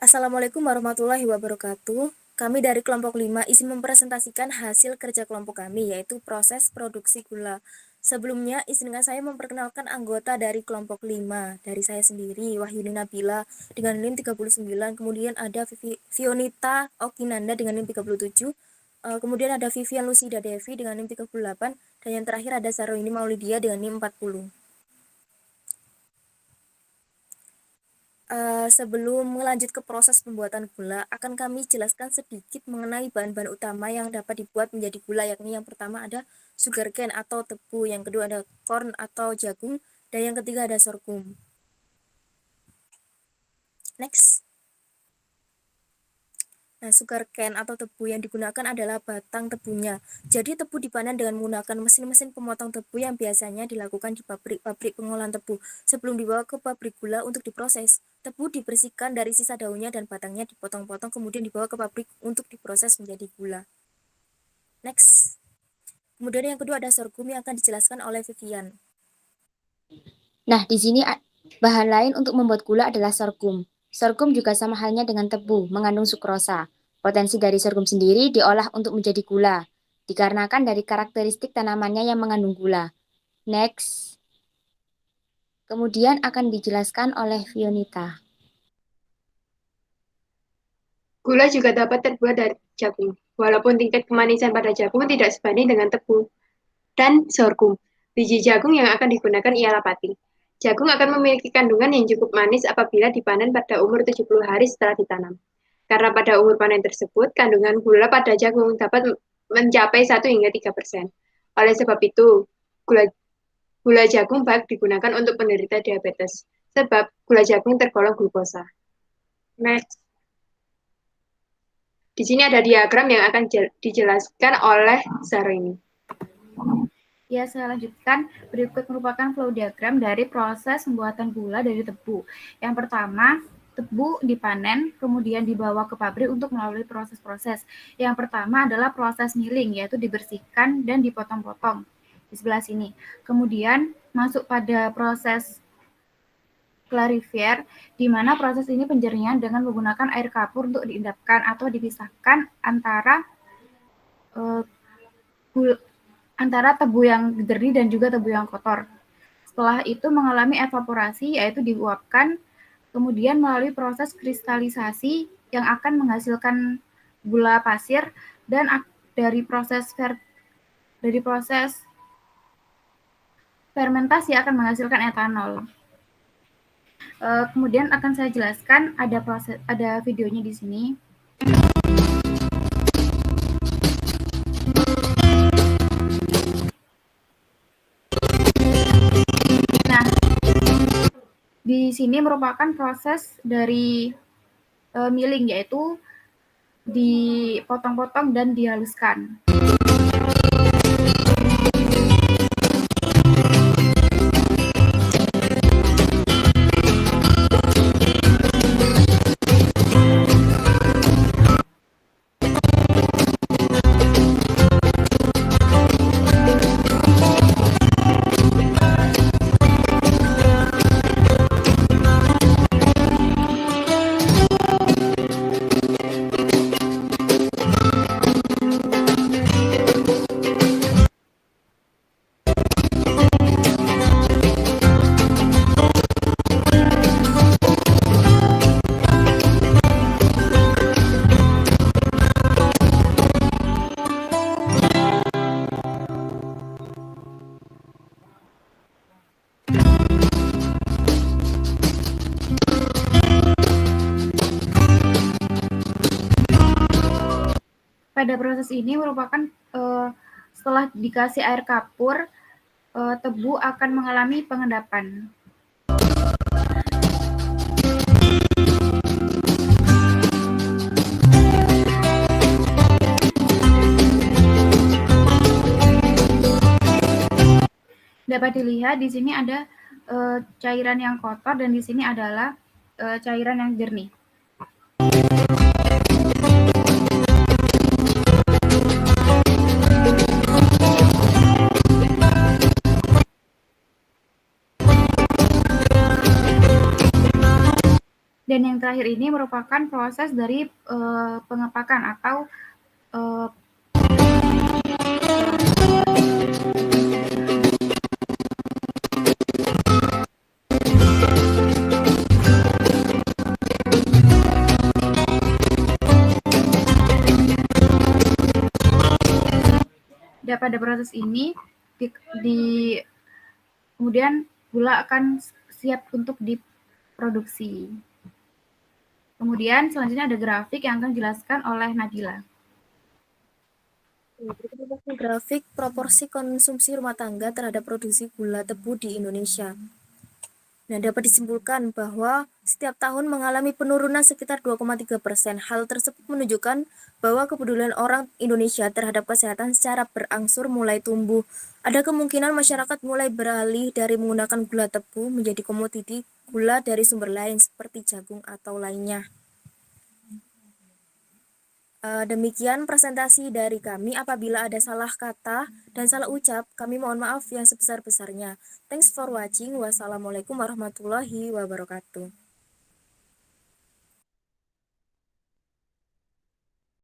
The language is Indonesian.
Assalamualaikum warahmatullahi wabarakatuh. Kami dari kelompok 5 izin mempresentasikan hasil kerja kelompok kami, yaitu proses produksi gula. Sebelumnya, izinkan saya memperkenalkan anggota dari kelompok 5. Dari saya sendiri, Wahyuni Nabila dengan NIM 39, kemudian ada Fionita Okinanda dengan NIM 37, kemudian ada Vivian Lucida Devi dengan NIM 38, dan yang terakhir ada Saroini Maulidia dengan NIM 40. Sebelum melanjut ke proses pembuatan gula, akan kami jelaskan sedikit mengenai bahan-bahan utama yang dapat dibuat menjadi gula, yakni yang pertama ada sugarcane atau tebu, yang kedua ada corn atau jagung, dan yang ketiga ada sorghum. Next. Nah, sugarcane atau tebu yang digunakan adalah batang tebunya. Jadi tebu dipanen dengan menggunakan mesin-mesin pemotong tebu yang biasanya dilakukan di pabrik-pabrik pengolahan tebu. Sebelum dibawa ke pabrik gula untuk diproses, tebu dibersihkan dari sisa daunnya dan batangnya dipotong-potong, kemudian dibawa ke pabrik untuk diproses menjadi gula. Next. Kemudian yang kedua ada sorghum yang akan dijelaskan oleh Vivian. Nah, di sini bahan lain untuk membuat gula adalah sorghum. Sorghum juga sama halnya dengan tebu, mengandung sukrosa. Potensi dari sorghum sendiri diolah untuk menjadi gula, dikarenakan dari karakteristik tanamannya yang mengandung gula. Next. Kemudian akan dijelaskan oleh Fionita. Gula juga dapat terbuat dari jagung, walaupun tingkat kemanisan pada jagung tidak sebanding dengan tebu dan sorghum. Biji jagung yang akan digunakan ialah pati. Jagung akan memiliki kandungan yang cukup manis apabila dipanen pada umur 70 hari setelah ditanam. Karena pada umur panen tersebut, kandungan gula pada jagung dapat mencapai 1 hingga 3%. Oleh sebab itu, gula jagung baik digunakan untuk penderita diabetes, sebab gula jagung tergolong glukosa. Next. Di sini ada diagram yang akan dijelaskan oleh Saroini. Ya, saya lanjutkan. Berikut merupakan flow diagram dari proses pembuatan gula dari tebu. Yang pertama, tebu dipanen, kemudian dibawa ke pabrik untuk melalui proses-proses. Yang pertama adalah proses milling, yaitu dibersihkan dan dipotong-potong di sebelah sini. Kemudian masuk pada proses clarifier, di mana proses ini penjernihan dengan menggunakan air kapur untuk diendapkan atau dipisahkan antara tebu yang jernih dan juga tebu yang kotor. Setelah itu mengalami evaporasi, yaitu diuapkan, kemudian melalui proses kristalisasi yang akan menghasilkan gula pasir, dan dari proses fermentasi akan menghasilkan etanol. Kemudian akan saya jelaskan, ada videonya di sini. Nah, di sini merupakan proses dari milling, yaitu dipotong-potong dan dihaluskan. Pada proses ini merupakan setelah dikasih air kapur, tebu akan mengalami pengendapan. Dapat dilihat di sini ada cairan yang kotor dan di sini adalah cairan yang jernih. Dan yang terakhir ini merupakan proses dari pengepakan atau pada proses ini kemudian gula akan siap untuk diproduksi. Kemudian selanjutnya ada grafik yang akan dijelaskan oleh Nabila. Grafik proporsi konsumsi rumah tangga terhadap produksi gula tebu di Indonesia. Nah, dapat disimpulkan bahwa setiap tahun mengalami penurunan sekitar 2,3%. Hal tersebut menunjukkan bahwa kepedulian orang Indonesia terhadap kesehatan secara berangsur mulai tumbuh. Ada kemungkinan masyarakat mulai beralih dari menggunakan gula tebu menjadi komoditi gula dari sumber lain seperti jagung atau lainnya. Demikian presentasi dari kami. Apabila ada salah kata dan salah ucap, kami mohon maaf yang sebesar-besarnya. Thanks for watching. Wassalamualaikum warahmatullahi wabarakatuh.